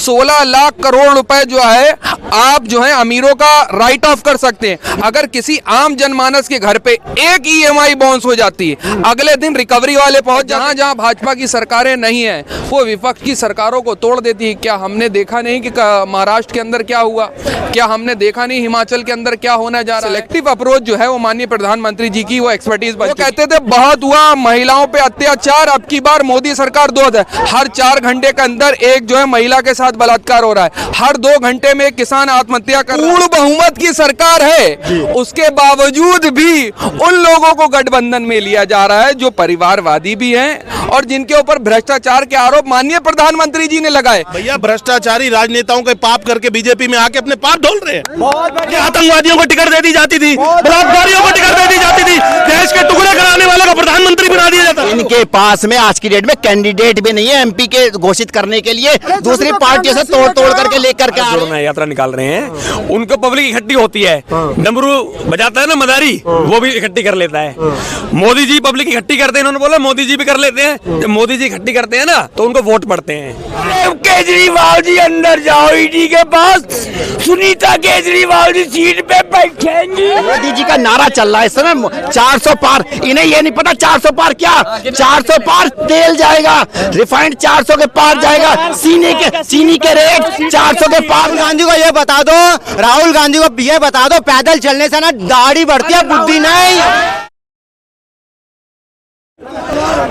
16 लाख करोड़ रुपए जो है आप जो है अमीरों का राइट ऑफ कर सकते हैं। अगर किसी आम जनमानस के घर पे एक EMI बाउंस हो जाती है, अगले दिन रिकवरी वाले पहुंच जहां जहां भाजपा की सरकारें नहीं है वो विपक्ष की सरकारों को तोड़ देती है। क्या हमने देखा नहीं कि महाराष्ट्र के अंदर क्या हुआ? क्या हमने देखा नहीं हिमाचल के अंदर क्या होने जा रहा है? सिलेक्टिव अप्रोच जो है वो माननीय प्रधानमंत्री जी की वो एक्सपर्टीज वो कहते थे बहुत हुआ महिलाओं पे अत्याचार, अब की बार मोदी सरकार 2 हर 4 घंटे के अंदर एक जो है महिला के साथ बलात्कार हो रहा है, हर 2 घंटे में किसान आत्महत्या कर पूर्ण बहुमत की सरकार है, उसके बावजूद भी उन लोगों को गठबंधन में लिया जा रहा है जो परिवारवादी भी हैं और जिनके ऊपर भ्रष्टाचार के आरोप माननीय प्रधानमंत्री जी ने लगाए। भैया भ्रष्टाचारी राजनेताओं के पाप करके बीजेपी में आके अपने पाप ढोल रहे हैं। आतंकवादियों को टिकट दे दी जाती थी, बलात्कारियों को टिकट दे दी जाती थी, देश के टुकड़े कराने वालों को प्रधानमंत्री बना दिया जाता। इनके पास में आज की डेट में कैंडिडेट भी नहीं है MP के घोषित करने के लिए, दूसरी पार्टियों से तोड़ करके लेकर के आ रहे हैं, यात्रा निकाल रहे हैं। उनको पब्लिक इकट्ठी होती है, डमरू बजाता है ना मदारी, वो भी इकट्ठी कर लेता है। मोदी जी पब्लिक इकट्ठी करते हैं, उन्होंने बोला मोदी जी भी कर लेते हैं। जब मोदी जी इकट्ठी करते हैं ना तो उनको वोट पड़ते हैं। केजरीवाल जी अंदर जाओ ईडी के पास, सुनीता केजरीवाल जी सीट पे बैठेंगी। मोदी जी का नारा चल रहा है इस समय 400 पार, इन्हें ये नहीं पता 400 पार क्या, 400 पार तेल जाएगा, रिफाइंड 400 के पार जाएगा, चीनी के रेट 400 के पार। राहुल गांधी को ये बता दो, राहुल गांधी को ये बता दो, पैदल चलने से ना दाढ़ी बढ़ती है, बुद्धि नहीं।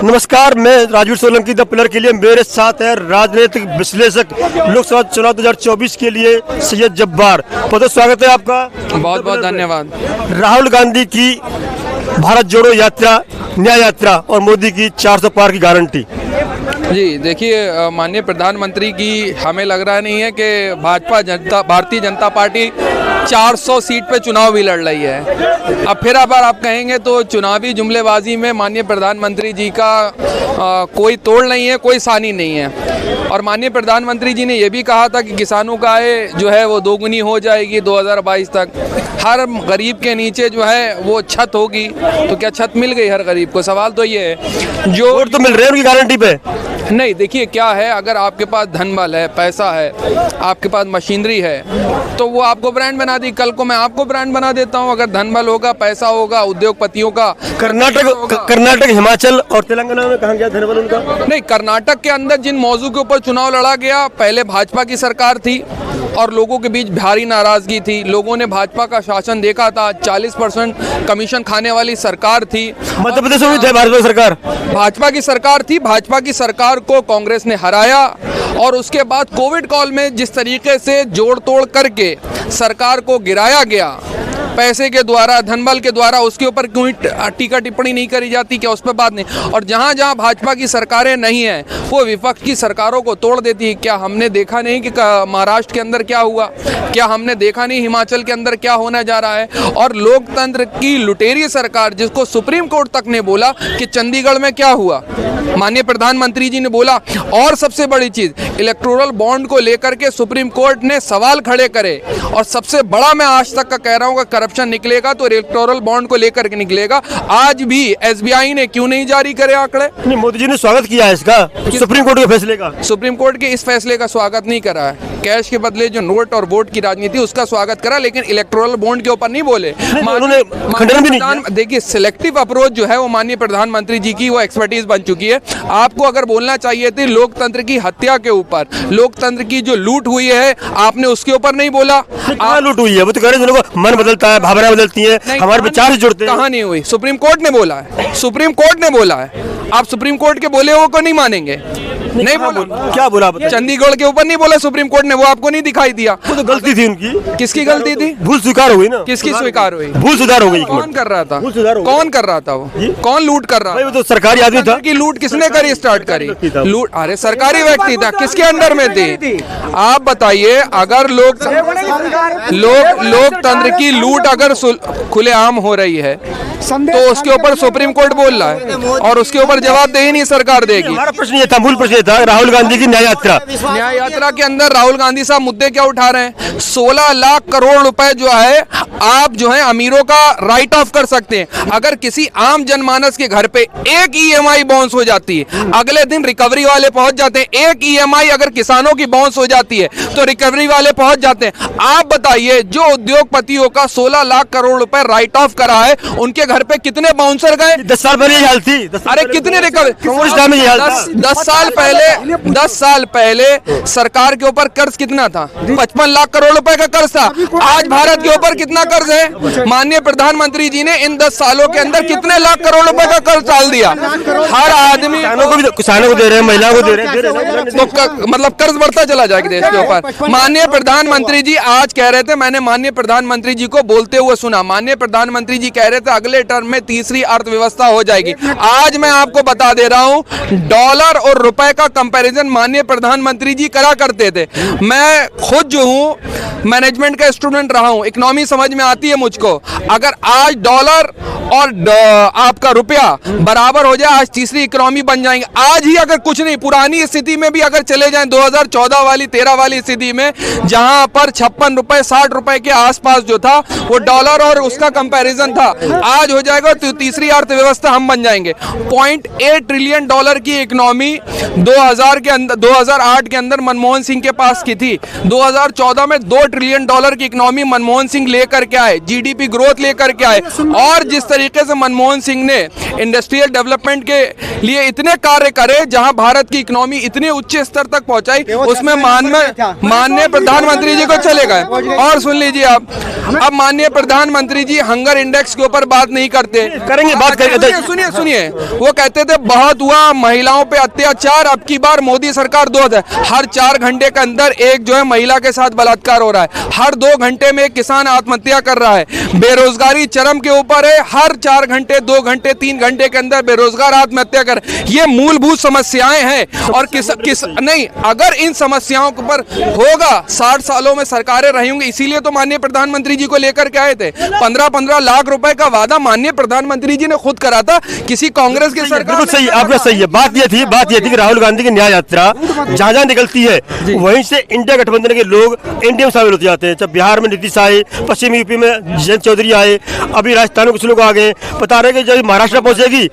नमस्कार, मैं राजवीर सोलंकी द पिलर के लिए मेरे साथ है राजनीतिक विश्लेषक लोकसभा चुनाव 2024 के लिए सैयद जब्बार। बहुत स्वागत है आपका। बहुत बहुत धन्यवाद। राहुल गांधी की भारत जोड़ो यात्रा, न्याय यात्रा और मोदी की 400 पार की गारंटी। जी देखिए, माननीय प्रधानमंत्री की हमें लग रहा नहीं है कि भारतीय जनता पार्टी 400 सीट पे चुनाव भी लड़ रही है। अब फिर अगर आप कहेंगे तो चुनावी जुमलेबाजी में माननीय प्रधानमंत्री जी का कोई तोड़ नहीं है, कोई सानी नहीं है। और माननीय प्रधानमंत्री जी ने ये भी कहा था कि किसानों का आय जो है वो 2 गुनी हो जाएगी 2022 तक, हर गरीब के नीचे जो है वो छत होगी। तो क्या छत मिल गई हर गरीब को? सवाल तो ये है। जो वोट तो मिल रहे हैं उनकी गारंटी पे नहीं। देखिए क्या है, अगर आपके पास धन बल है, पैसा है, आपके पास मशीनरी है, तो वो आपको ब्रांड बना दी। कल को मैं आपको ब्रांड बना देता हूँ अगर धन बल होगा, पैसा होगा, उद्योगपतियों का। कर्नाटक, हिमाचल और तेलंगाना में कहाँ गया धन बल उनका? नहीं, कर्नाटक के अंदर जिन मौजू के ऊपर चुनाव लड़ा गया, पहले भाजपा की सरकार थी और लोगों के बीच भारी नाराजगी थी। लोगों ने भाजपा का शासन देखा था, 40% कमीशन खाने वाली सरकार थी। मध्य प्रदेश में भी भाजपा सरकार, भाजपा की सरकार थी। भाजपा की सरकार को कांग्रेस ने हराया और उसके बाद कोविड काल में जिस तरीके से जोड़ तोड़ करके सरकार को गिराया गया पैसे के द्वारा, धनबल के द्वारा, उसके ऊपर कोई टीका टिप्पणी नहीं करी जाती, क्या उस पर बात नहीं। और जहां जहां भाजपा की सरकारें नहीं हैं वो विपक्ष की सरकारों को तोड़ देती है। क्या हमने देखा नहीं कि महाराष्ट्र के अंदर क्या हुआ? क्या हमने देखा नहीं हिमाचल के अंदर क्या होने जा रहा है? और लोकतंत्र की लुटेरी सरकार, जिसको सुप्रीम कोर्ट तक ने बोला कि चंडीगढ़ में क्या हुआ, माननीय प्रधानमंत्री जी ने बोला। और सबसे बड़ी चीज, इलेक्टोरल बॉन्ड को लेकर के सुप्रीम कोर्ट ने सवाल खड़े करे। और सबसे बड़ा मैं आज तक का कह रहा हूँ, करप्शन निकलेगा तो इलेक्टोरल बॉन्ड को लेकर के निकलेगा। आज भी SBI ने क्यों नहीं जारी करे आंकड़े? नहीं, मोदी जी ने स्वागत किया है इसका, सुप्रीम कोर्ट के फैसले का। सुप्रीम कोर्ट के इस फैसले का स्वागत नहीं करा है। कैश के बदले जो नोट और वोट की राजनीति, उसका स्वागत करा, लेकिन इलेक्टोरल बॉन्ड के ऊपर नहीं बोले। उन्होंने खंडन भी नहीं किया। देखिए, सिलेक्टिव अप्रोच जो है वो माननीय प्रधानमंत्री जी की वो एक्सपर्टीज बन चुकी है। आपको अगर बोलना चाहिए थी लोकतंत्र की हत्या के ऊपर, लोकतंत्र की जो लूट हुई है, आपने उसके ऊपर नहीं बोला। लूट हुई है, वो तो कह रहे हैं मन बदलता है, भावनाएं बदलती है, हमारे विचार जुड़ते हैं। कहाँ नहीं हुई? सुप्रीम कोर्ट ने बोला है, सुप्रीम कोर्ट ने बोला है। आप सुप्रीम कोर्ट के बोले हुए को नहीं मानेंगे? नहीं बोला। क्या बोला? चंडीगढ़ के ऊपर नहीं बोला सुप्रीम कोर्ट ने, वो आपको नहीं दिखाई दिया। वो तो गलती थी उनकी। किसकी गलती थी? भूल स्वीकार हुई ना। किसकी स्वीकार हुई? भूल सुधार हो गई। कौन कर रहा था? कौन कर रहा था? वो कौन लूट कर रहा? वो तो सरकारी आदमी था। की लूट किसने करी, स्टार्ट करी? लूट, अरे सरकारी व्यक्ति था। किसके अंडर में थी? आप बताइए। अगर लोकतंत्र की लूट अगर खुलेआम हो रही है तो उसके ऊपर सुप्रीम कोर्ट बोल रहा है और उसके ऊपर जवाब दे ही नहीं सरकार देगी। हमारा प्रश्न ये था, मूल प्रश्न ये था, राहुल गांधी की न्याय यात्रा के अंदर राहुल गांधी साहब मुद्दे क्या उठा रहे हैं? 16 लाख करोड़ रुपए जो है आप जो है अमीरों का राइट ऑफ कर सकते हैं। अगर किसी आम जनमानस के घर पे एक ईएमआई बाउंस हो जाती है, अगले दिन रिकवरी वाले पहुंच जाते हैं। एक ईएमआई अगर किसानों की बाउंस हो जाती है तो रिकवरी वाले पहुंच जाते हैं। आप बताइए, जो उद्योगपतियों का 16 लाख करोड़ रुपए राइट ऑफ करा है, उनके घर पे कितने बाउंसर गए? 10 साल पहले ये हाल थी। अरे कितने रिकवरी? 10 साल पहले सरकार के ऊपर कर्ज कितना था? 55 लाख करोड़ रुपए का कर्ज था। आज भारत के ऊपर कितना कर्ज है? माननीय प्रधानमंत्री जी ने इन 10 सालों के अंदर कितने लाख करोड़ रुपए का कर्ज डाल दिया? हर आदमी किसानों को दे रहे हैं, महिलाओं को दे रहे हैं, तो मतलब कर्ज बढ़ता चला जाएगा देश के ऊपर। माननीय प्रधानमंत्री जी आज कह रहे थे, मैंने माननीय प्रधानमंत्री जी को बोलते हुए सुना, माननीय प्रधानमंत्री जी कह रहे थे अगले टर्म में तीसरी अर्थव्यवस्था हो जाएगी। आज मैं आपको बता दे रहा हूं, डॉलर और रुपए का कंपैरिजन माननीय प्रधानमंत्री जी करा करते थे। मैं खुद जो हूं मैनेजमेंट का स्टूडेंट रहा हूं, इकोनॉमी समझ में आती है मुझको। अगर आज डॉलर और आपका रुपया बराबर हो जाए, आज तीसरी इकोनॉमी बन जाएंगे। आज ही अगर कुछ नहीं, पुरानी स्थिति में भी अगर चले जाएं 2014 वाली 13 वाली स्थिति में, जहां पर 56 रुपए 60 रुपए के आसपास जो था वो डॉलर और उसका कंपैरिजन था, आज हो जाएगा तो तीसरी अर्थव्यवस्था हम बन जाएंगे। 0.8 ट्रिलियन डॉलर की इकोनॉमी 2008 के अंदर मनमोहन सिंह के पास की थी। 2014 में 2 ट्रिलियन डॉलर की इकोनॉमी मनमोहन सिंह लेकर के आए, जीडीपी ग्रोथ लेकर के आए। और जिस तरीके से मनमोहन सिंह ने इंडस्ट्रियल डेवलपमेंट के लिए इतने कार्य करे, जहां भारत की इकोनॉमी इतने उच्च स्तर तक पहुंचाई, उसमें माननीय प्रधानमंत्री जी को चले गए। और सुन लीजिए आप, अब माननीय प्रधानमंत्री जी हंगर इंडेक्स के ऊपर बात नहीं करते, करेंगे बात करेंगे। सुनिए, वो कहते थे बहुत हुआ महिलाओं पे अत्याचार, अब की बार मोदी सरकार 2 है। हर 4 घंटे के अंदर एक जो है महिला के साथ बलात्कार हो रहा है, हर 2 घंटे में एक किसान आत्महत्या कर रहा है, बेरोजगारी चरम के ऊपर है, हर 4 घंटे 2 घंटे 3 घंटे के अंदर बेरोजगार आत्महत्या कर। ये मूलभूत समस्याएं हैं। और नहीं, अगर इन समस्याओं पर होगा 60 सालों में सरकारें रही होंगी। इसीलिए तो माननीय प्रधानमंत्री जी को लेकर के आए थे। 15-15 लाख रुपए का वादा माननीय प्रधानमंत्री जी ने खुद करा था, किसी कांग्रेस की सरकार। बिल्कुल सही, आपका सही है। बात ये थी कि राहुल गांधी की न्याय यात्रा जहां निकलती है, वहीं से इंडिया गठबंधन के लोग एनडीए में शामिल होते जाते हैं। जब बिहार में नीतीश आए, पश्चिमी यूपी में जयंत चौधरी आए, अभी राजस्थान में कुछ लोग आ गए, बता रहे कि जब महाराष्ट्र पहुंचेगी।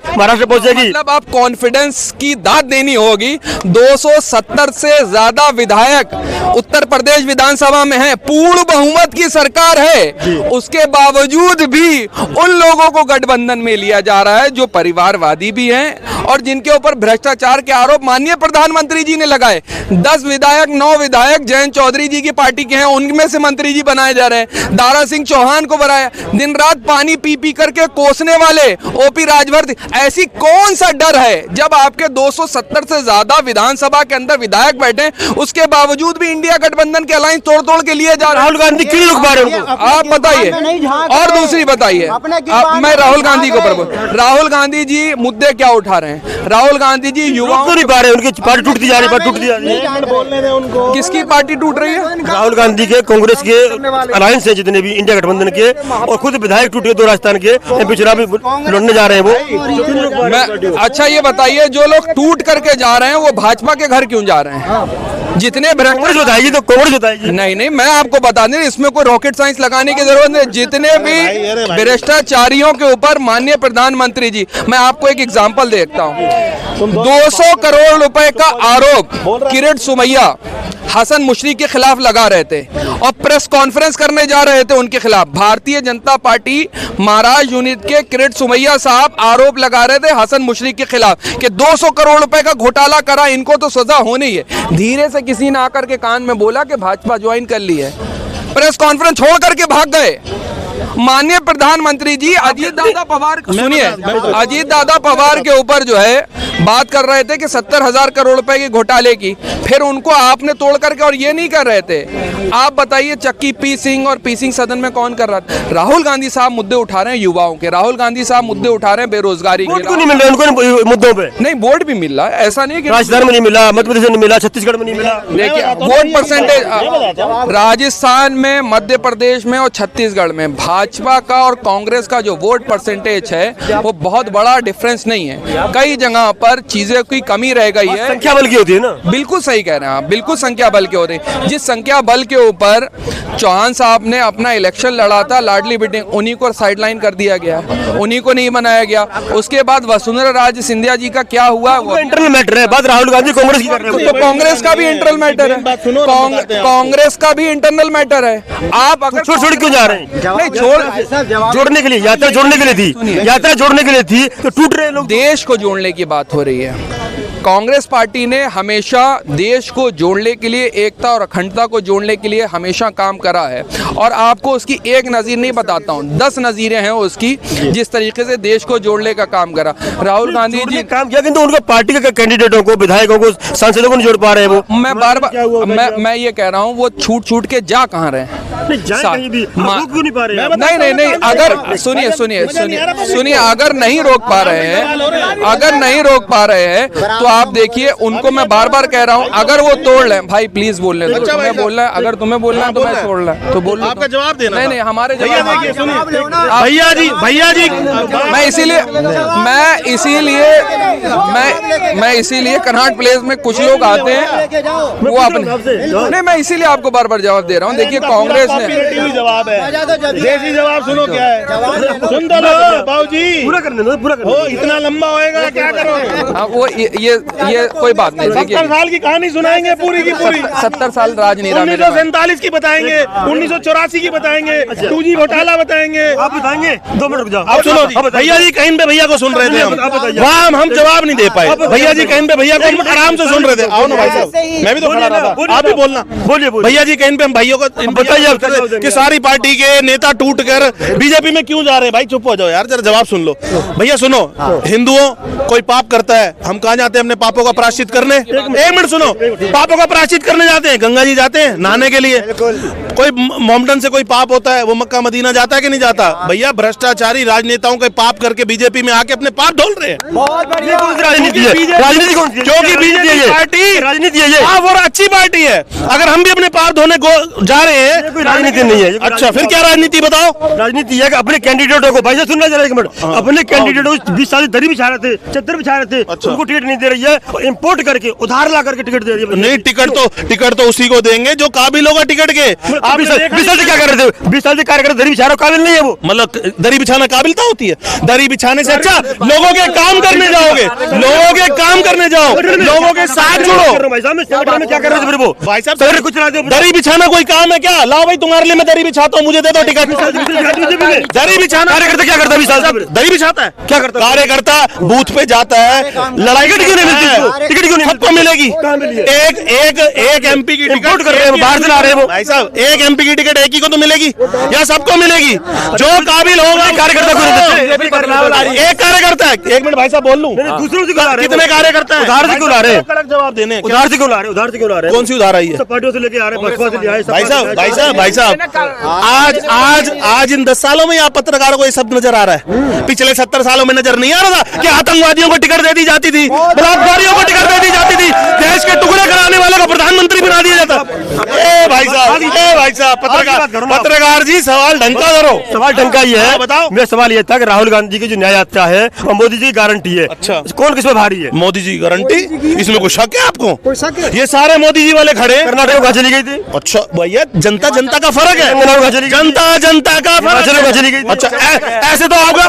मतलब आप कॉन्फिडेंस की दाद देनी होगी। 270 से ज्यादा विधायक उत्तर प्रदेश विधानसभा में हैं, पूर्ण बहुमत की सरकार है, उसके बावजूद भी उन लोगों को गठबंधन में लिया जा रहा है जो परिवारवादी भी हैं और जिनके ऊपर भ्रष्टाचार के आरोप माननीय प्रधानमंत्री जी ने लगाए। 10 विधायक 9 विधायक जयंत चौधरी जी की पार्टी के हैं, उनमें से मंत्री जी बनाए जा रहे हैं। दारा सिंह चौहान को बनाया, दिन रात पानी पी करके कोसने वाले ओपी राजभर। ऐसी कौन सा डर है जब आपके 270 से ज्यादा विधानसभा के अंदर विधायक बैठे, उसके बावजूद भी इंडिया गठबंधन के अलायंस तोड़ के लिए जा रहे हैं। राहुल गांधी क्यों रुक पा रहे हैं? आप बताइए। और दूसरी बताइए, मैं राहुल गांधी को राहुल गांधी जी मुद्दे क्या उठा रहे हैं? राहुल गांधी जी युवाओं को नहीं पा रहे, उनकी पार्टी टूटती जा रही है। किसकी पार्टी टूट रही है? राहुल गांधी के, कांग्रेस के अलायंस है जितने भी इंडिया गठबंधन के, और खुद विधायक टूटे 2 राजस्थान के, एमपी चुनाव लड़ने जा रहे हैं वो। अच्छा ये बताइए, जो लोग टूट करके जा रहे हैं वो भाजपा के घर क्यों जा रहे हैं? जितने कांग्रेस बताएगी तो कांग्रेस बताएगी। नहीं, मैं आपको बता दें, इसमें कोई रॉकेट साइंस लगाने की जरूरत नहीं। जितने भी भ्रष्टाचारियों के ऊपर माननीय प्रधानमंत्री जी, मैं आपको एक एग्जांपल देखता हूं। 200 करोड़ रुपए का आरोप किरीट सोमैया हसन मुशर्रफ के खिलाफ लगा रहे थे और प्रेस कॉन्फ्रेंस करने जा रहे थे उनके खिलाफ। भारतीय जनता पार्टी महाराष्ट्र यूनिट के किरीट सोमैया साहब आरोप लगा रहे थे हसन मुशर्रफ के खिलाफ कि 200 करोड़ रुपए का घोटाला करा, इनको तो सजा होनी है। धीरे से किसी ने आकर के कान में बोला कि भाजपा ज्वाइन कर ली है, प्रेस कॉन्फ्रेंस छोड़ करके भाग गए। माननीय प्रधानमंत्री जी अजीत दादा पवार, सुनिए, अजीत दादा पवार के ऊपर जो है बात कर रहे थे कि 70,000 करोड़ रुपए के घोटाले की, फिर उनको आपने तोड़ करके, और ये नहीं कर रहे थे। आप बताइए चक्की पी सिंह और पी सिंह सदन में कौन कर रहा था? राहुल गांधी साहब मुद्दे उठा रहे हैं युवाओं के, राहुल गांधी साहब मुद्दे उठा रहे हैं बेरोजगारी के। नहीं मिल रहा उनको मुद्दों पे? नहीं, वोट भी मिल रहा है, ऐसा नहीं कि राजस्थान में नहीं मिला, मध्य प्रदेश में नहीं मिला, छत्तीसगढ़ में नहीं मिला। देखिए वोट परसेंटेज राजस्थान में, मध्य प्रदेश में और छत्तीसगढ़ में भाजपा का और कांग्रेस का जो वोट परसेंटेज है वो बहुत बड़ा डिफरेंस नहीं है। कई जगह पर चीजें की कमी रह गई है। संख्या बल की होती है ना। बिल्कुल सही कह रहे हैं आप, बिल्कुल संख्या बल के होते हैं। जिस संख्या बल के ऊपर चौहान साहब ने अपना इलेक्शन लड़ा था, लाडली बेटी, उन्हीं को साइडलाइन कर दिया गया, उन्हीं को नहीं बनाया गया। उसके बाद वसुंधरा राजे सिंधिया जी का क्या हुआ, वो इंटरनल मैटर है। बात राहुल गांधी कांग्रेस की कर रहे हैं, तो कांग्रेस का भी इंटरनल मैटर है, कांग्रेस का भी इंटरनल मैटर है। आप अगर छोड़ क्यों जा रहे हैं? नहीं जोड़ने के लिए, यात्रा जोड़ने के लिए थी, यात्रा जोड़ने के लिए थी, तो टूट रहे लोग। देश को जोड़ने की बात हो रही है। कांग्रेस पार्टी ने हमेशा देश को जोड़ने के लिए, एकता और अखंडता को जोड़ने के लिए हमेशा काम करा है। और आपको उसकी एक नज़ीर नहीं बताता हूँ, 10 नज़ीरें हैं उसकी, जिस तरीके से देश को जोड़ने का काम करा राहुल गांधी जी। काम किया, किंतु उनका पार्टी के कैंडिडेटों को, विधायकों को, सांसदों को नहीं जोड़ पा रहे हैं। वो मैं बार बार मैं ये कह रहा हूँ, वो छूट के जा कहाँ रहे हैं? नहीं, अगर सुनिए, अगर नहीं रोक पा रहे हैं, तो आप देखिए, उनको मैं बार बार कह रहा हूँ, अगर वो तोड़ लें, भाई प्लीज बोलने दो। तुम्हें बोलना है, अगर तुम्हें बोलना है तो मैं तोड़ लें, तो बोलो। आपका जवाब देना। नहीं, हमारे भैया जी, मैं इसीलिए कन्हाट प्लेस में कुछ लोग आते हैं, वो अपने नहीं, मैं इसीलिए आपको बार बार जवाब दे रहा हूँ। देखिए, कांग्रेस ने जवाब है, देसी जवाब सुनो क्या है, सुन दो बाबूजी, पूरा करने दो, पूरा करने दो। इतना लंबा होएगा, क्या करोगे? हाँ, वो ये कोई बात नहीं। 70 साल की कहानी सुनाएंगे पूरी की पूरी। 70 साल राज नहीं रहा। 1947 की बताएंगे, 1984 की बताएंगे, 2G घोटाला बताएंगे। आप बताएंगे? 2 मिनट रुक जाओ। आप सुनो, भैया जी कहीं पे भैया को सुन रहे थे हम, हम जवाब नहीं दे पाए। भैया जी कहीं पे भैया को आराम से सुन रहे थे। आओ ना भाई साहब, मैं भी तो खड़ा रहा था, आप भी बोलना। बोलिए। भैया जी कहीं पे हम भाइयों को बताइए कि सारी पार्टी के नेता टूट कर बीजेपी में क्यों जा रहे हैं। भाई चुप हो जाओ यार, जरा जवाब सुन लो। भैया सुनो, हिंदुओं कोई पाप करता है, हम कहाँ जाते हैं अपने पापों का प्रायश्चित करने? एक मिनट सुनो, पापों का प्रायश्चित करने जाते हैं, गंगा जी जाते हैं नहाने के लिए। कोई मोमडन से कोई पाप होता है, वो मक्का मदीना जाता है कि नहीं जाता? भैया भ्रष्टाचारी राजनेताओं के पाप करके बीजेपी में आके अपने पाप धोल रहे हैं। राजनीति कौन सी? क्योंकि बीजेपी पार्टी राजनीति है, हाँ वो अच्छी पार्टी है। अगर हम भी अपने पाप धोने जा रहे हैं, कोई राजनीति नहीं है। अच्छा फिर क्या राजनीति बताओ? राजनीति है कि अपने कैंडिडेटों को, भाई साहब सुनना जरा एक मिनट, अपने कैंडिडेटों को 20 साल दरी बिछा रहे थे, चद्दर बिछा रहे थे, उनको टिकट नहीं दे रही है, इंपोर्ट करके उधार ला करके टिकट दे रही है। नहीं, टिकट तो उसी को देंगे जो काबिल होगा टिकट के। आप 20 साल से क्या कर रहे थे? 20 साल से कार्यकर्ता दरी बिछा रहे, काबिल नहीं है वो। मतलब दरी बिछाना काबिलता होती है? दरी बिछाने से अच्छा लोगों के काम करने जाओगे, लोगों के काम करने जाओ, लोगों के साथ जुड़ो। भाई साहब क्या कर रहे थे फिर वो? भाई साहब कुछ दरी बिछाना कोई काम है क्या? लाओ भाई तुम्हारे लिए मैं दरी बिछाता हूँ, मुझे दे दो टिकट। दरी बिछाना कार्यकर्ता क्या करता है? दरी बिछाता है, क्या करता है? कार्यकर्ता बूथ पे जाता है, लड़ाई क्यों नहीं मिलती? टिकट क्यों नहीं सबको मिलेगी? एक एमपी की टिकट कर रहे हैं, बाहर से ला रहे हैं वो। भाई साहब एक एमपी की टिकट एक ही को तो मिलेगी या सबको मिलेगी? जो काबिल होगा कार्यकर्ता को एक कार्यकर्ता है। एक मिनट भाई साहब बोल लूं, दूसरों से क्यों ला रहे हैं? कितने कार्यकर्ता है? उधार से क्यों ला रहे हैं? कड़क जवाब देने। उधार से क्यों ला रहे हैं? उधार से क्यों ला रहे हैं? कौन सी उधार आई है? सब पार्टियों से लेके आ रहे हैं, बसपा से ले आए। भाई साहब आज इन 10 सालों में आप पत्रकारों को ये सब नजर आ रहा है? पिछले 70 सालों में नजर नहीं आ रहा था कि आतंकवादियों को टिकट दे दी जाती थी, बलात्कारियों को टिकट दे दी जाती थी, देश के टुकड़े कराने वाले को प्रधानमंत्री बना दिया जाता? भाई साहब पत्रकार जी सवाल ढंग का करो। सवाल ढंग का ही है। बताओ। मेरा सवाल ये था कि राहुल गांधी की जो न्याय यात्रा है और मोदी जी की गारंटी है, अच्छा कौन किसमें भारी है? मोदी जी गारंटी, इसमें कोई शक है आपको? ये सारे मोदी जी वाले खड़े। कर्नाटक में चली गई थी। अच्छा भैया जनता का फर्क है, जनता का फर्क चली गई। अच्छा ऐसे तो आपका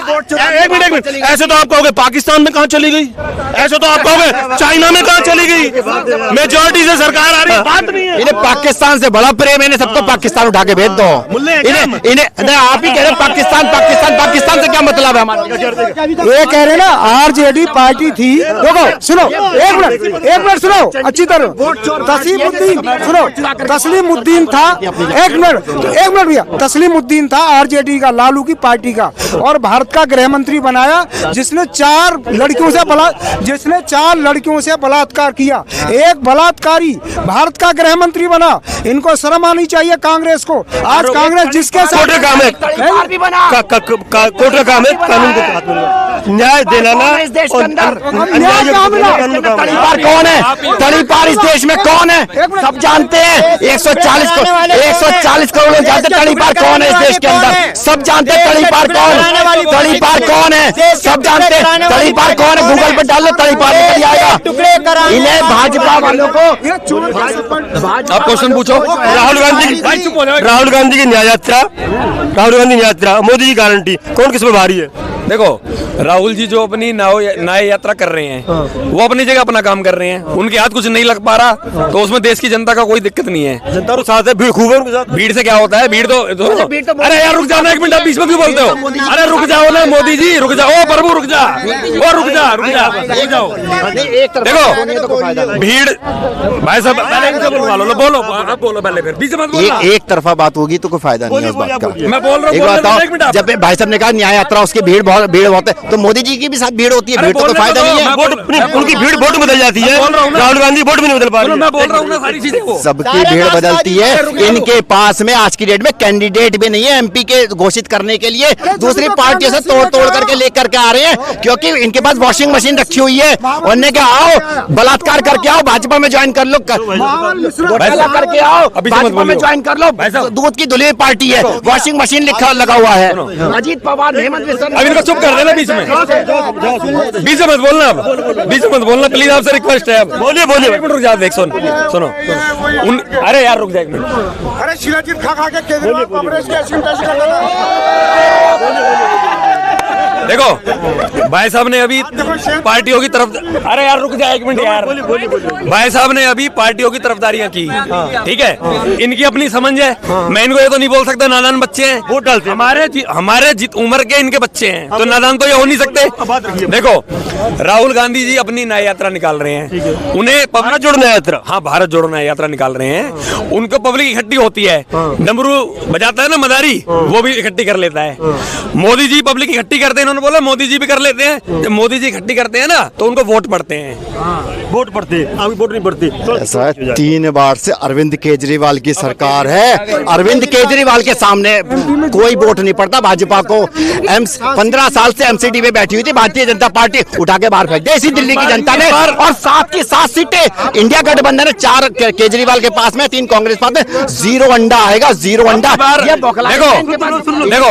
एक मिनट ऐसे तो आप कहोगे पाकिस्तान में कहाँ चली गई, ऐसे तो आप कहोगे चाइना में कहाँ चली गई, मेजोरिटी से सरकार आ रही है, बात नहीं है। इन्हें पाकिस्तान से बड़ा प्रेम है, इन्हें सबको पाकिस्तान उठा के भेज दो। इन्हें आप ही कह रहे पाकिस्तान से क्या मतलब है हमारा? ये कह रहे ना आरजेडी पार्टी थी। देखो सुनो एक मिनट सुनो अच्छी तरह। तस्लीमुद्दीन था, एक मिनट भैया, तस्लीमुद्दीन था आरजेडी का, लालू की पार्टी का, और भारत का गृह मंत्री बनाया, जिसने 4 लड़कियों से बलात्कार किया। एक बलात्कारी भारत का गृह मंत्री बना। इनको शर्म आनी चाहिए कांग्रेस को। आज कांग्रेस जिसके साथ कोर्ट का काम है, कोर्ट का काम है कानून को हाथ में न्याय दिलाना। इस देश के अंदर तड़ीपार कौन है? तड़ीपार इस देश में कौन है? सब जानते हैं। 140 करोड़ जानते तड़ीपार कौन है इस देश के अंदर। सब जानते हैं तड़ीपार कौन है। सब जानते हैं तड़ीपार कौन है। गूगल पर डाल लो, तड़ीपार निकल आएगा। इन्हें भाजपा वालों को आप क्वेश्चन पूछो। राहुल गांधी की न्याय यात्रा, मोदी की गारंटी, कौन किस पे भारी है? देखो, राहुल जी जो अपनी न्याय यात्रा कर रहे हैं वो अपनी जगह अपना काम कर रहे हैं। उनके हाथ कुछ नहीं लग पा रहा तो उसमें देश की जनता का कोई दिक्कत नहीं है। जनता तो साथ है, भीड़ खूब है उनके साथ। भीड़ से क्या होता है? भीड़ तो अरे यार रुक जाओ ना, एक मिनट, आप बीच में क्यों बोलते हो? अरे रुक जाओ ना मोदी जी, रुक जाओ। ओ प्रभु रुक जा, ओ रुक जाओ। देखो भीड़, भाई साहब बोलो, आप बोलो पहले, फिर बीच में मत बोलना। एक तरफा बात होगी तो कोई फायदा नहीं है उस बात का। मैं बोल रहा हूँ, एक बात बताओ, जब भाई साहब ने कहा न्याय यात्रा उसकी भीड़ बहुत है, तो मोदी जी की भी साथ भीड़ होती है। भीड़ तो कोई फायदा नहीं है। उनकी भीड़ वोट बदल जाती है, राहुल गांधी वोट भी नहीं बदल पा रही। मैं बोल रहा हूँ ना सारी चीजें को। सबकी भीड़ बदलती है। इनके पास में आज की डेट में कैंडिडेट भी नहीं है एमपी के घोषित करने के लिए। दूसरी पार्टियों से तोड़ करके लेकर के आ रहे हैं, क्योंकि इनके पास वॉशिंग मशीन रखी हुई है। उन्होंने कहा आओ बलात्कार करके आओ, भाजपा में ज्वाइन कर लो, करके आओ भाजपा में ज्वाइन कर लो। दूध की धुली पार्टी है, वॉशिंग मशीन लिखा लगा हुआ है। अजीत पवार, हेमंत बिस्वा, अब इनको चुप कर देना बीच में मत बोलना, अब बीच में मत बोलना प्लीज, आपसे रिक्वेस्ट है। अब बोलिए एक मिनट रुक जाओ, देख सुनो। अरे यार रुक जाए एक मिनट। अरे शिलाजीत खा के केजरीवाल कांग्रेस के देखो भाई साहब ने अभी पार्टियों की तरफ, अरे यार रुक जाए एक मिनट यार। भाई साहब ने अभी पार्टियों की तरफदारियां की, ठीक है, इनकी अपनी समझ है। मैं इनको ये तो नहीं बोल सकता नादान बच्चे हैं, वोट डालते हमारे जित उम्र के इनके बच्चे हैं, तो नादान तो ये हो नहीं सकते। देखो राहुल गांधी जी अपनी न्याय यात्रा निकाल रहे हैं, उन्हें भारत जोड़ो न्याय यात्रा, हाँ भारत जोड़ो न्याय यात्रा निकाल रहे हैं। उनको पब्लिक इकट्ठी होती है, डमरू बजाता है ना मदारी, वो भी इकट्ठी कर लेता है। मोदी जी पब्लिक इकट्ठी करते हैं, बोला मोदी जी भी कर लेते हैं। जब मोदी जी इकट्ठी करते हैं ना तो उनको वोट पड़ते हैं। वोट पड़ते हैं, अभी वोट नहीं पड़ती। ऐसा है, 3 बार से अरविंद केजरीवाल की सरकार है। अरविंद केजरीवाल के सामने कोई वोट नहीं पड़ता भाजपा को। 15 साल से एमसीडी में बैठी हुई थी भारतीय जनता पार्टी, उठा के बाहर फेंक दी इसी दिल्ली की जनता ने। और 7 की 7 सीटें इंडिया गठबंधन है, 4 केजरीवाल के पास में, 3 कांग्रेस पास में। 0 अंडा आएगा, 0 अंडा। देखो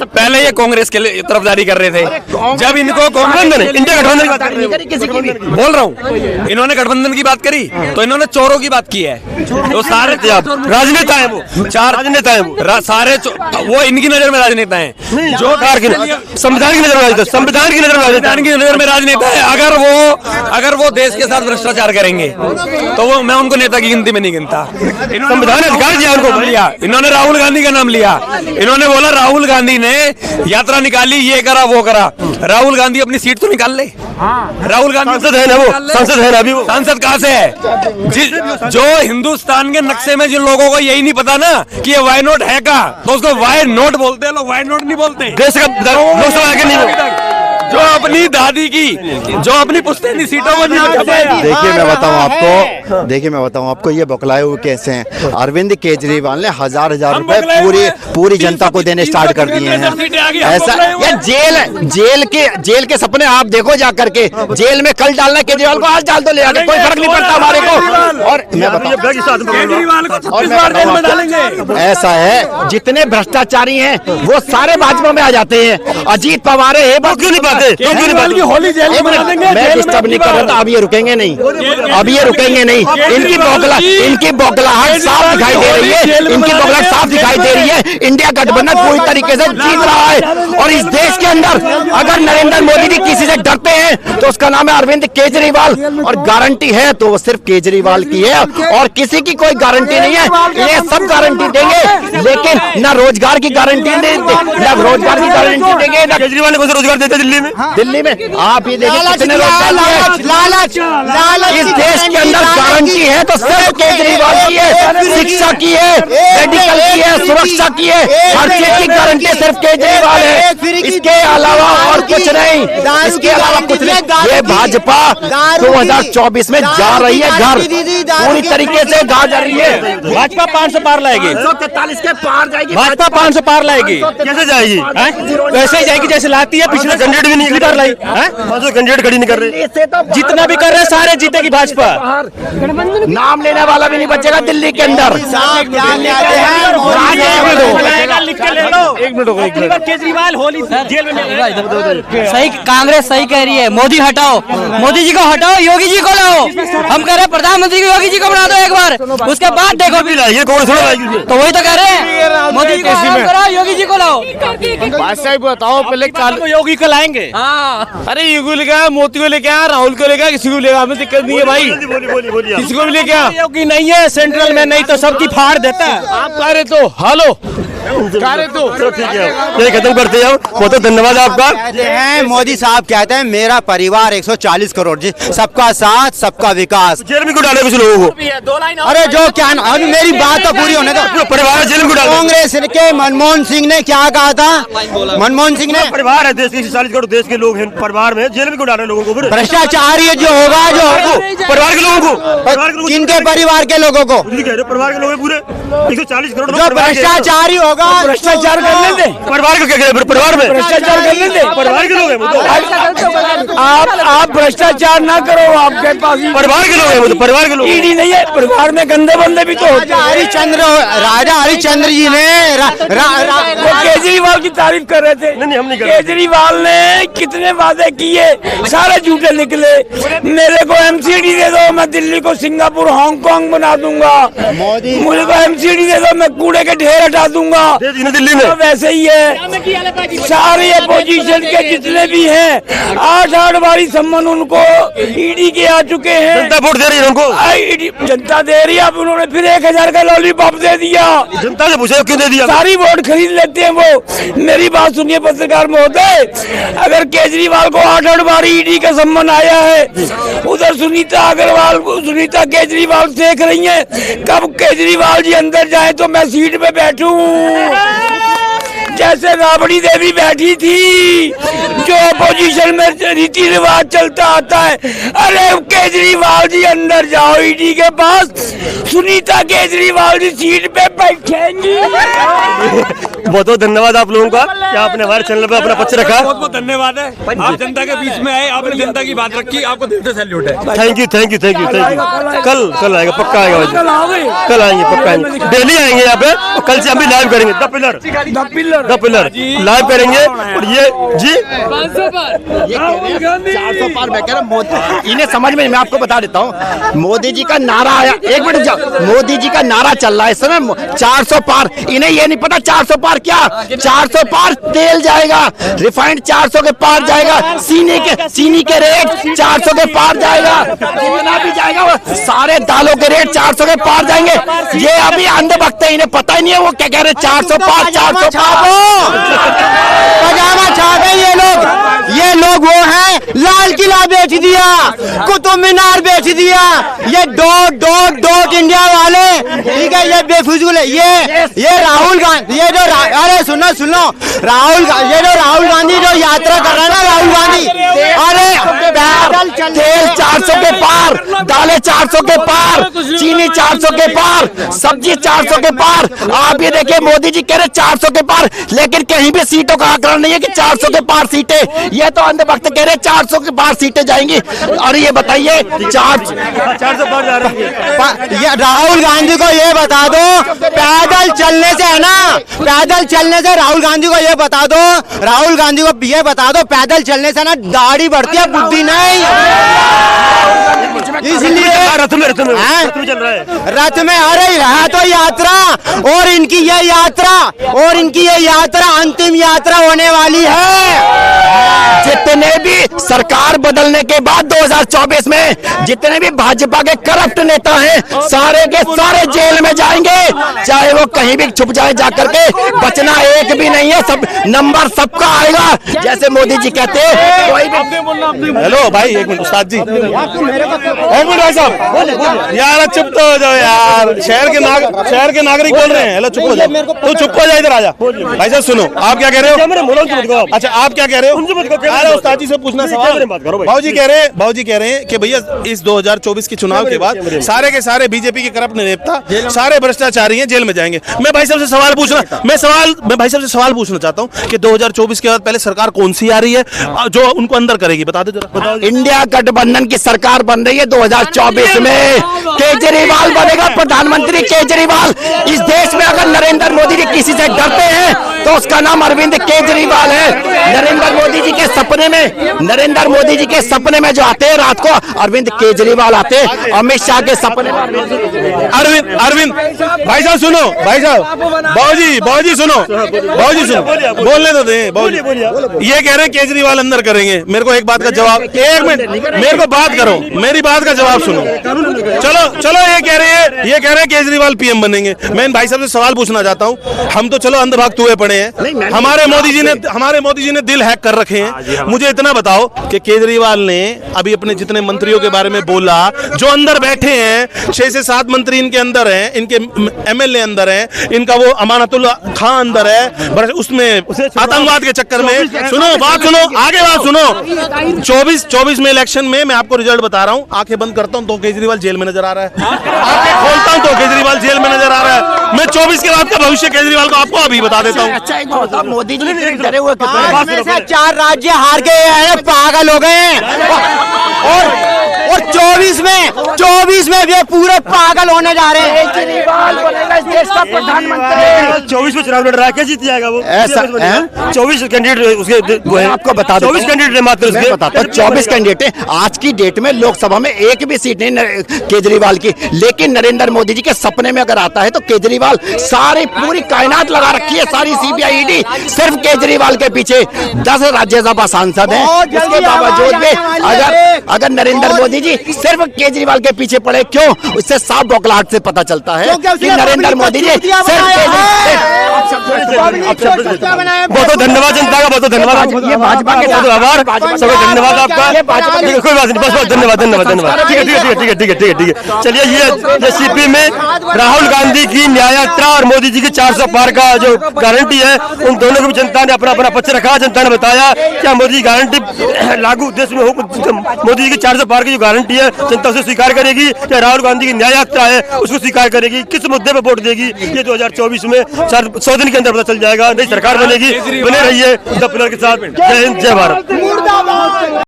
पहले ये कांग्रेस के तरफदारी कर रहे थे, जब इनको कांग्रेस ने इंडिया गठबंधन की बात करी, बोल रहा हूँ, इन्होंने गठबंधन की बात करी तो इन्होंने चोरों की बात की है। तो सारे राजनेता है, वो 4 राजनेता है, वो सारे वो इनकी नजर में राजनेता हैं, जो संविधान की नजर में राजनेता है। अगर वो देश के साथ भ्रष्टाचार करेंगे तो वो, मैं उनको नेता की गिनती में नहीं गिनता। संविधान अधिकार दिया उनको, इन्होंने राहुल गांधी का नाम लिया, इन्होंने बोला राहुल गांधी ने यात्रा निकाली, ये करा वो करा। राहुल गांधी अपनी सीट तो निकाल ले। राहुल गांधी सांसद है ना, वो सांसद है ना, अभी वो सांसद कहाँ से है? जो हिंदुस्तान के नक्शे में जिन लोगों को यही नहीं पता ना कि ये वाई नोट है का, तो उसको वाई नोट बोलते हैं लोग, वाई नोट नहीं बोलते। देश का लोकसभा आगे नहीं, जो अपनी दादी की, जो अपनी पुश्तैनी सीटों को देखिए मैं बताऊं आपको ये बौखलाए हुए कैसे हैं। अरविंद केजरीवाल ने हजार रुपए पूरी जनता को देने स्टार्ट कर दिए हैं। ऐसा ये जेल के सपने आप देखो जा करके। जेल में कल डालना केजरीवाल को आज डाल दो, ले आके कोई फर्क नहीं पड़ता हमारे को। और मैं ऐसा है, जितने भ्रष्टाचारी हैं वो सारे भाजपा में आ जाते हैं। अजीत पवार है, क्यों नहीं पाते? होली जेल में बना देंगे। मैं डिस्टर्ब नहीं कर रहा था, अब ये रुकेंगे नहीं, अब ये रुकेंगे नहीं। इनकी बौखलाहट साफ दिखाई दे रही है, इनकी बौखलाहट साफ दिखाई दे रही है। इंडिया गठबंधन पूरी तरीके से जीत रहा है। और इस देश के अंदर अगर नरेंद्र मोदी जी किसी से डरते हैं तो उसका नाम है अरविंद केजरीवाल। और गारंटी है तो वो सिर्फ केजरीवाल की है, और किसी की कोई गारंटी नहीं है। ये सब गारंटी देंगे, लेकिन न रोजगार की गारंटी देंगे, न रोजगार की गारंटी देंगे, न केजरीवाल ने रोजगार देते दिल्ली में। आप ये देखिए कितने लालच इस देश के अंदर गारंटी है तो सिर्फ केजरीवाल की है, शिक्षा की है, मेडिकल की है, सुरक्षा की है, हर चीज की गारंटी सिर्फ केजरीवाल है। इसके अलावा और कुछ नहीं, इसके अलावा कुछ नहीं। ये भाजपा 2024 में जा रही है घर, पूरी तरीके से जा रही है। भाजपा 500 पार लाएगी, 143 के पार जाएगी। भाजपा 500 पार लाएगी। कैसे जाएगी? वैसे ही जाएगी जैसे लाती है, पिछले कैंडिडेट भी नहीं कर लाई, कैंडिडेट खड़ी नहीं कर रहे। जितना भी कर रहे हैं सारे जीतेगी भाजपा। नाम लेने वाला भी नहीं बचेगा दिल्ली के अंदर। केजरीवाल होली जेल में सही, कांग्रेस सही कह रही है। मोदी हटाओ, मोदी जी को हटाओ, योगी जी को लाओ। हम कह रहे हैं प्रधानमंत्री को योगी जी को बना दो एक बार, उसके बाद देखो। ये कौन थोड़ा तो वही तो कह रहे हैं, मोदी जी को आराम कराओ, योगी जी को लाओ। बादशाह बताओ पहले को योगी को लाएंगे। अरे योगी लेके आया, मोदी को लेके आया, राहुल को लेके आया, किसी को लेगा, हमें दिक्कत नहीं है भाई। किसी को भी लेके आया, योगी नहीं है सेंट्रल में, नहीं तो सबकी फाड़ देता है। आप कह रहे तो हालो तो ठीक है, ये खत्म करते हैं। बहुत धन्यवाद आपका। कहते हैं मोदी साहब कहते हैं मेरा परिवार 140 करोड़ जी, सबका साथ सबका विकास। जेल में क्यों डाले कुछ लोगों को? अरे जो क्या अभी मेरी बात तो पूरी होने दो। परिवार जेल में क्यों डाले? कांग्रेस के मनमोहन सिंह ने क्या कहा था? मनमोहन सिंह ने परिवार है देश के, 40 करोड़ देश के लोग हैं, परिवार में जेल में क्यों डाले लोगों को? भ्रष्टाचार ये जो होगा जो परिवार के लोगों को, किनके परिवार के लोगों को? परिवार के लोग पूरे 140 करोड़ जो भ्रष्टाचारी होगा, भ्रष्टाचार करने दे, परिवार को क्या करें? परिवार में भ्रष्टाचार करने दे, परिवार के लोग हैं। आप भ्रष्टाचार ना करो, आपके पास परिवार के लोग हैं, परिवार के लोग। ईडी नहीं है, परिवार में गंदे बंदे भी तो होते हैं। राजा हरिश्चंद्र जी ने वो केजरीवाल की तारीफ कर रहे थे। नहीं, हम नहीं कर रहे। केजरीवाल ने कितने वादे किए, सारे झूठे निकले। मेरे को एमसीडी दे दो, मैं दिल्ली को सिंगापुर हांगकांग बना दूंगा। मुझे को एमसीडी दे दो, मैं कूड़े के ढेर हटा दूंगा। दिल्ली में तो वैसे ही है, सारे अपोजिशन के जितने भी हैं 8 बारी सम्मान उनको ईडी के आ चुके हैं। जनता वोट दे रही है उनको, जनता दे रही है। अब उन्होंने फिर 1000 का लॉलीपॉप दे दिया। जनता से पूछे क्यों दे दिया? सारी वोट खरीद लेते हैं वो। मेरी बात सुनिए पत्रकार महोदय, अगर केजरीवाल को 8 बारी ईडी का सम्मान आया है, उधर सुनीता अग्रवाल को, सुनीता केजरीवाल देख रही है कब केजरीवाल जी अंदर जाए तो मैं सीट पे बैठूं, जैसे राबड़ी देवी बैठी थी, जो अपोजिशन में रीति रिवाज चलता आता है। अरे केजरीवाल जी अंदर जाओ ईडी के पास, सुनीता केजरीवाल जी सीट पे बैठेंगी। बहुत बहुत धन्यवाद आप लोगों का कि आपने हमारे चैनल पर अपना पक्ष रखा। बहुत बहुत धन्यवाद है, आप जनता के बीच में आए, आपने जनता की बात रखी, आपको दिल से सैल्यूट है। Thank you thank you thank you thank you. कल आएगा, पक्का आएगा, कल आएंगे, पक्का आएंगे, डेली आएंगे यहाँ पे। और कल से हम भी लाइव करेंगे द पिलर लाइव करेंगे। और ये जी 400 पार मैं कह रहा हूं, इन्हें समझ में, मैं आपको बता देता हूँ, मोदी जी का नारा आया, एक मिनट जाओ, मोदी जी का नारा चल रहा है इस समय 400 पार। इन्हें ये नहीं पता 400 पार क्या, 400 पार तेल जाएगा, रिफाइंड 400 के पार जाएगा, चीनी के रेट 400 के पार जाएगा, जितना भी जाएगा वो सारे दालों के रेट 400 के पार जाएंगे। ये अभी अंधभक्त है, इन्हें पता ही नहीं है वो क्या कह रहे, 400 पार 400 पार। पजामा छाप है ये लोग वो हैं, लाल किला बेच दिया, कुतुब मीनार बेच दिया, ये डॉट इंडिया वाले, ठीक है, ये बेफिजूल है। ये राहुल गांधी, ये जो अरे सुनो ये जो राहुल गांधी जो यात्रा कर रहा है ना, राहुल गांधी, अरे तेल 400 के पार, दालें 400 के पार, चीनी 400 के पार, सब्जी 400 के पार। आप ये देखिए मोदी जी कह रहे 400 के पार, लेकिन कहीं भी सीटों का आंकड़ा नहीं है कि 400 के पार सीटें। ये तो अंधभक्त कह रहे 400 के पार सीटें जाएंगी। और ये बताइए 400 पार जा रही है। ये राहुल गांधी को ये बता दो, पैदल चलने से है ना, पैदल चलने से राहुल गांधी को ये बता दो, राहुल गांधी को ये बता दो, पैदल चलने से ना दाढ़ी बढ़ती है, बुद्धि नहीं। इसलिए रथ में चल रहा है, रथ में अरे है तो यात्रा, और इनकी ये यात्रा अंतिम यात्रा होने वाली है। जितने भी सरकार बदलने के बाद 2024 में जितने भी भाजपा के करप्ट नेता हैं, सारे के सारे जेल में जाएंगे, चाहे वो कहीं भी छुप जाए, जाकर के बचना एक भी नहीं है, सब नंबर सबका आएगा। जैसे मोदी जी कहते हैं कोई भी। हेलो भाई, एक मिनट उस्ताद जी, एक मिनट भाई साहब, यार चुप तो हो जाओ यार, शहर के नागरिक बोल रहे हैं। हेलो चुप हो जाओ, तू चुप हो जाए, इधर आजा। भाई साहब सुनो, आप क्या कह रहे हो? अच्छा आप क्या कह रहे हो? अरे उस्ताद जी से पूछना सवाल। भाऊजी कह रहे हैं कि भैया इस 2024 के चुनाव के बाद सारे के सारे बीजेपी के करप्ट नेता, सारे भ्रष्टाचारी हैं, जेल में जाएंगे। मैं भाई साहब से सवाल पूछना चाहता हूं कि 2024 के बाद पहले सरकार कौन सी आ रही है जो उनको अंदर करेगी? बता दो जरा। इंडिया गठबंधन की सरकार बन रही है 2024 में। केजरीवाल बनेगा प्रधानमंत्री, केजरीवाल। इस देश में अगर नरेंद्र मोदी जी किसी से डरते हैं तो उसका नाम अरविंद केजरीवाल है। नरेंद्र मोदी जी के सपने में जो आते हैं रात को, अरविंद केजरीवाल आते हैं। अमित शाह के सपने में अरविंद भाई साहब सुनो, भाई साहब बाबूजी सुनो, बोलने तो दे। बाबूजी ये कह रहे हैं केजरीवाल अंदर करेंगे। मेरे को एक बात का जवाब, एक मिनट मेरे को बात करो, मेरी बात का जवाब सुनो। चलो ये कह रहे हैं केजरीवाल पीएम बनेंगे। मैं इन भाई साहब से सवाल पूछना चाहता हूँ। हम तो चलो अंधभक्त हुए पड़े हैं, हमारे मोदी जी ने दिल हैक कर रखे हैं। मुझे इतना बताओ कि केजरीवाल ने अभी अपने जितने मंत्रियों के बारे में बोला, जो अंदर बैठे हैं, 6 से 7 मंत्री इनके अंदर हैं, इनके एमएलए अंदर हैं, इनका वो अमानतुल्लाह खां अंदर है, उसमें आतंकवाद के चक्कर में। सुनो बात सुनो, आगे बात सुनो। 24 में इलेक्शन में मैं आपको रिजल्ट बता रहा हूँ। आंखें बंद करता हूँ तो केजरीवाल जेल में नजर आ रहा है, आंखें खोलता हूँ तो केजरीवाल जेल में नजर आ रहा है। मैं 24 के बाद का भविष्य केजरीवाल को आपको अभी बता देता हूँ। अच्छा एक बात, मोदी जी डरे हुए 4 राज्य हार गए हैं, पागल हो गए हैं। और 24 में भी पूरे पागल होने जा रहे हैं। केजरीवाल बनेगा इस देश का प्रधानमंत्री। 24 में चुनाव लड़ रहा है, कैसे जीत जाएगा वो? ऐसा 24 कैंडिडेट उसके, आपको बता दो, 24 कैंडिडेट मात्र उसके बताता हूं। 24 कैंडिडेट है आज की डेट में। लोकसभा में एक भी सीट नहीं केजरीवाल की। लेकिन नरेंद्र मोदी जी के सपने में अगर आता है तो केजरीवाल, सारी पूरी कायनात लगा रखी है, सारी सीबीआई ईडी सिर्फ केजरीवाल के पीछे। 10 राज्यसभा सांसद हैं, इसके बावजूद भी अगर नरेंद्र मोदी जी सिर्फ केजरीवाल के पीछे पड़े, क्यों? उससे साफ बौखलाहट से पता चलता है कि नरेंद्र मोदी जी बहुत धन्यवाद जनता का, बहुत धन्यवाद। ये भाजपा के आभार, धन्यवाद आपका। कोई बात नहीं, बस धन्यवाद। ठीक है। चलिए ये सीपी में राहुल गांधी की न्याय यात्रा और मोदी जी की 400 पार का जो गारंटी है, उन दोनों को भी जनता ने अपना पक्ष रखा। जनता ने बताया क्या मोदी की गारंटी लागू देश में हो, मोदी जी की 400 पार की जो गारंटी है जनता उसे स्वीकार करेगी, या राहुल गांधी की न्याय यात्रा है उसको स्वीकार करेगी, किस मुद्दे पर वोट देगी, ये 2024 में 100 दिन के अंदर पता चल जाएगा। नई सरकार बनेगी, बने रहिए द पिलर के साथ। जय हिंद, जय भारत।